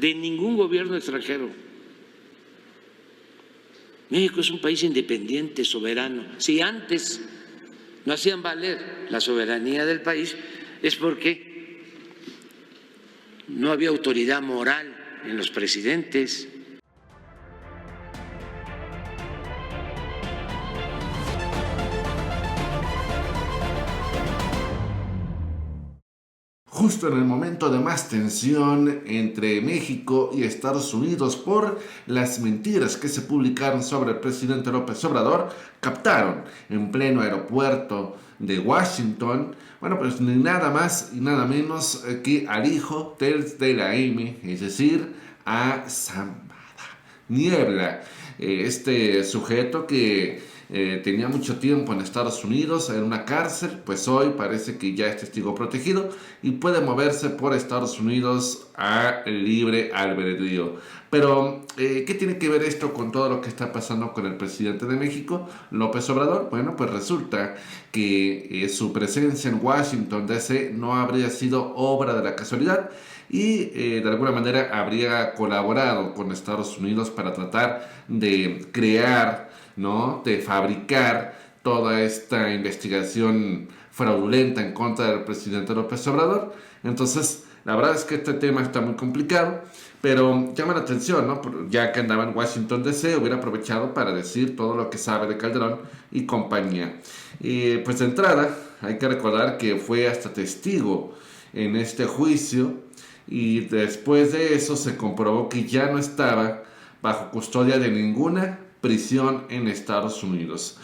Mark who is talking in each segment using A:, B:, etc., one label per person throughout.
A: de ningún gobierno extranjero. México es un país independiente, soberano. Si antes no hacían valer la soberanía del país, es porque no había autoridad moral en los presidentes.
B: Justo en el momento de más tensión entre México y Estados Unidos por las mentiras que se publicaron sobre el presidente López Obrador, captaron en pleno aeropuerto de Washington, bueno, pues ni nada más y nada menos que al hijo de la M, es decir, a Zambada Niebla, este sujeto que tenía mucho tiempo en Estados Unidos, en una cárcel, pues hoy parece que ya es testigo protegido y puede moverse por Estados Unidos a libre albedrío. Pero, ¿qué tiene que ver esto con todo lo que está pasando con el presidente de México, López Obrador? Bueno, pues resulta que su presencia en Washington, D.C. no habría sido obra de la casualidad y de alguna manera habría colaborado con Estados Unidos para tratar de crear, ¿no?, de fabricar toda esta investigación fraudulenta en contra del presidente López Obrador. Entonces, la verdad es que este tema está muy complicado, pero llama la atención, ¿no? Ya que andaba en Washington D.C., hubiera aprovechado para decir todo lo que sabe de Calderón y compañía. Y pues de entrada, hay que recordar que fue hasta testigo en este juicio y después de eso se comprobó que ya no estaba bajo custodia de ninguna prisión en Estados Unidos.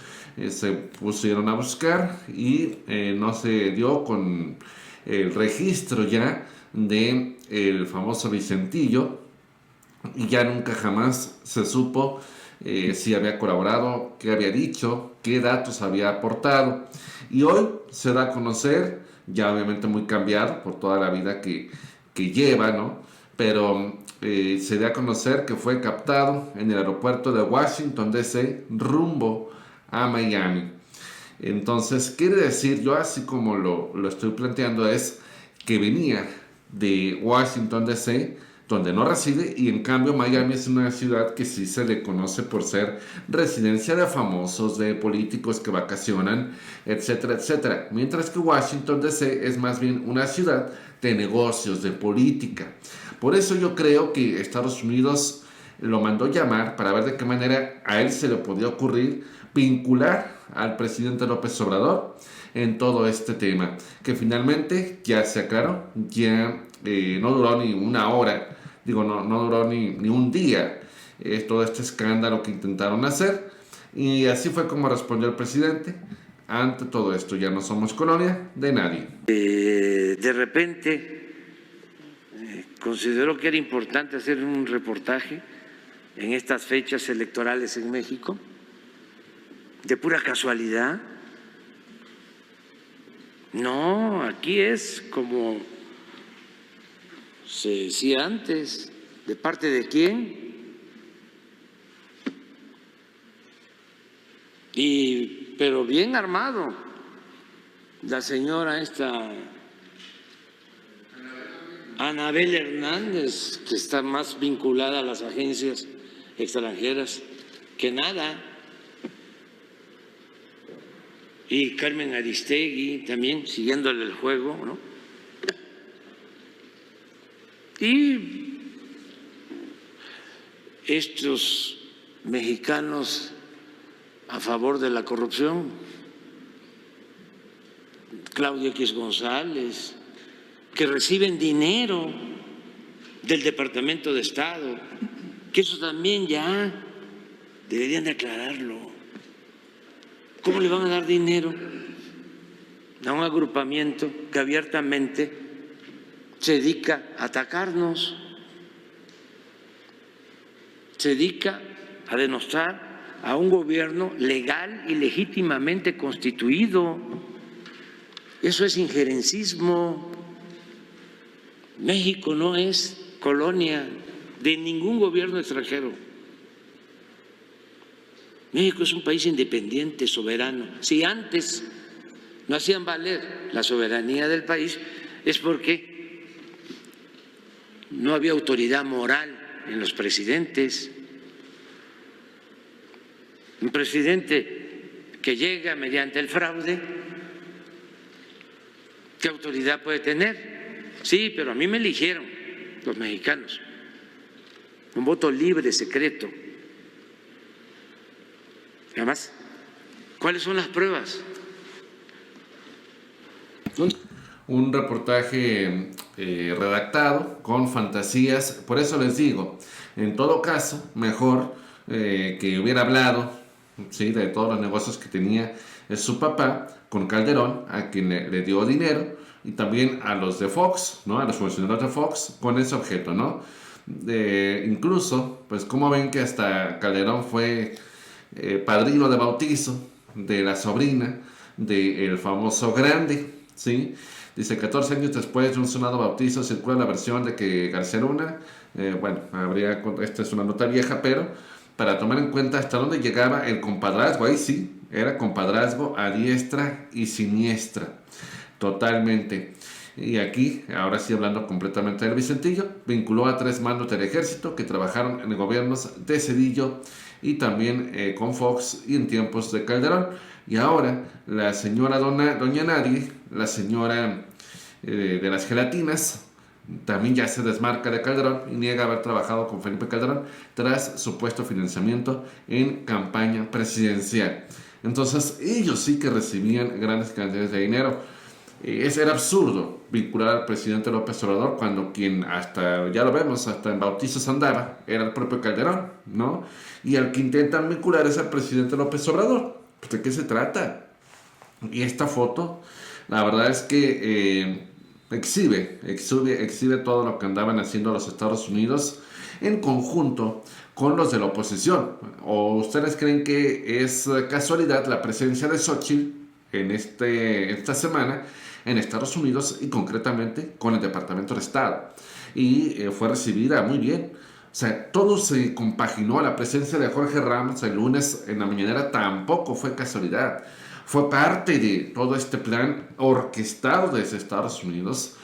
B: Se pusieron a buscar y no se dio con el registro ya de el famoso Vicentillo y ya nunca jamás se supo si había colaborado, qué había dicho, qué datos había aportado. Y hoy se da a conocer, ya obviamente muy cambiado por toda la vida que lleva, ¿no? Pero se da a conocer que fue captado en el aeropuerto de Washington, D.C., rumbo a Miami. Entonces, quiere decir, yo así como lo estoy planteando, es que venía de Washington, D.C., donde no reside, y en cambio Miami es una ciudad que sí se le conoce por ser residencia de famosos, de políticos que vacacionan, etcétera, etcétera. Mientras que Washington, D.C. es más bien una ciudad de negocios, de política. Por eso yo creo que Estados Unidos lo mandó llamar para ver de qué manera a él se le podía ocurrir vincular al presidente López Obrador en todo este tema, que finalmente ya se aclaró, ya no duró ni una hora, no duró ni un día todo este escándalo que intentaron hacer, y así fue como respondió el presidente ante todo esto: ya no somos colonia de nadie.
A: De repente consideró que era importante hacer un reportaje en estas fechas electorales en México, de pura casualidad. No, aquí es como se decía antes, ¿de parte de quién? Pero bien armado, la señora esta Anabel Hernández, que está más vinculada a las agencias extranjeras que nada, y Carmen Aristegui también siguiéndole el juego, ¿no? Y estos mexicanos a favor de la corrupción, Claudio X González, que reciben dinero del Departamento de Estado, que eso también ya deberían de aclararlo. ¿Cómo le van a dar dinero a un agrupamiento que abiertamente se dedica a atacarnos, se dedica a denostar a un gobierno legal y legítimamente constituido? Eso es injerencismo. México no es colonia de ningún gobierno extranjero. México es un país independiente, soberano. Si antes no hacían valer la soberanía del país, es porque no había autoridad moral en los presidentes. Un presidente que llega mediante el fraude, ¿qué autoridad puede tener? Sí, pero a mí me eligieron los mexicanos, un voto libre, secreto. Además, ¿cuáles son las pruebas?
B: Un reportaje redactado con fantasías. Por eso les digo, en todo caso, mejor que hubiera hablado, ¿sí?, de todos los negocios que tenía su papá con Calderón, a quien le dio dinero, y también a los de Fox, ¿no?, a los funcionarios de Fox, con ese objeto, ¿no? Incluso, pues como ven que hasta Calderón fue padrino de bautizo de la sobrina del famoso Grande, ¿sí? Dice, 14 años después de un sonado bautizo circula la versión de que García Luna, esta es una nota vieja, pero para tomar en cuenta hasta dónde llegaba el compadrazgo, ahí sí, era compadrazgo a diestra y siniestra, totalmente. Y aquí, ahora sí hablando completamente del Vicentillo, vinculó a 3 mandos del ejército que trabajaron en gobiernos de Cedillo y también con Fox y en tiempos de Calderón. Y ahora la señora Doña Nadie, la señora de las gelatinas, también ya se desmarca de Calderón y niega haber trabajado con Felipe Calderón tras supuesto financiamiento en campaña presidencial. Entonces ellos sí que recibían grandes cantidades de dinero. Era absurdo vincular al presidente López Obrador cuando quien hasta, ya lo vemos, hasta en bautizos andaba, era el propio Calderón, ¿no? Y al que intentan vincular es al presidente López Obrador. Pues, ¿de qué se trata? Y esta foto, la verdad es que exhibe todo lo que andaban haciendo los Estados Unidos en conjunto con los de la oposición. ¿O ustedes creen que es casualidad la presencia de Xochitl en esta semana en Estados Unidos y concretamente con el Departamento de Estado? Y fue recibida muy bien. O sea, todo se compaginó. La presencia de Jorge Ramos el lunes en la mañanera tampoco fue casualidad. Fue parte de todo este plan orquestado desde Estados Unidos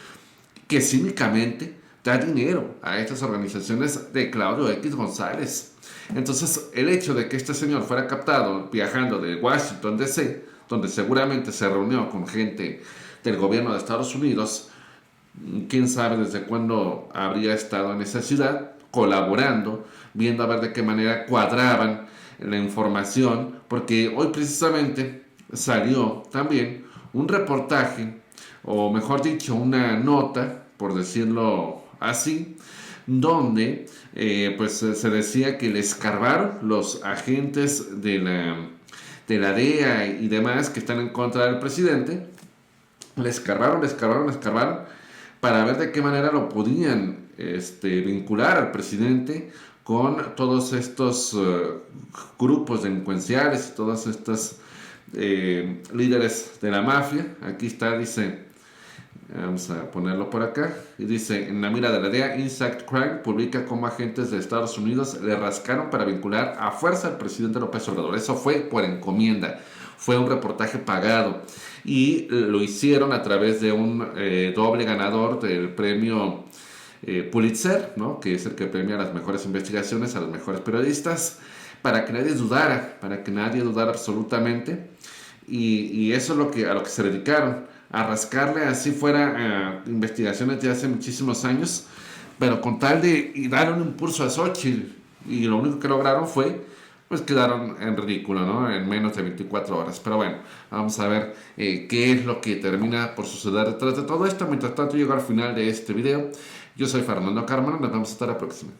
B: que cínicamente da dinero a estas organizaciones de Claudio X González. Entonces, el hecho de que este señor fuera captado viajando de Washington DC, donde seguramente se reunió con gente del gobierno de Estados Unidos, quién sabe desde cuándo habría estado en esa ciudad, colaborando, viendo a ver de qué manera cuadraban la información, porque hoy precisamente salió también un reportaje, o mejor dicho, una nota, por decirlo así, donde se decía que le escarbaron los agentes de la DEA y demás que están en contra del presidente. Le escarbaron para ver de qué manera lo podían vincular al presidente con todos estos grupos delincuenciales y todos estos líderes de la mafia. Aquí está, dice, vamos a ponerlo por acá, y dice, en la mira de la DEA, Inside Crime publica cómo agentes de Estados Unidos le rascaron para vincular a fuerza al presidente López Obrador. Eso fue por encomienda, fue un reportaje pagado y lo hicieron a través de un doble ganador del premio Pulitzer, ¿no?, que es el que premia las mejores investigaciones a los mejores periodistas, para que nadie dudara absolutamente. Y eso es a lo que se dedicaron, a rascarle así fuera investigaciones de hace muchísimos años, pero con tal de dar un impulso a Xochitl, y lo único que lograron fue, pues quedaron en ridículo, ¿no?, en menos de 24 horas. Pero bueno, vamos a ver qué es lo que termina por suceder detrás de todo esto. Mientras tanto, llego al final de este video. Yo soy Fernando Carmona, nos vemos hasta la próxima.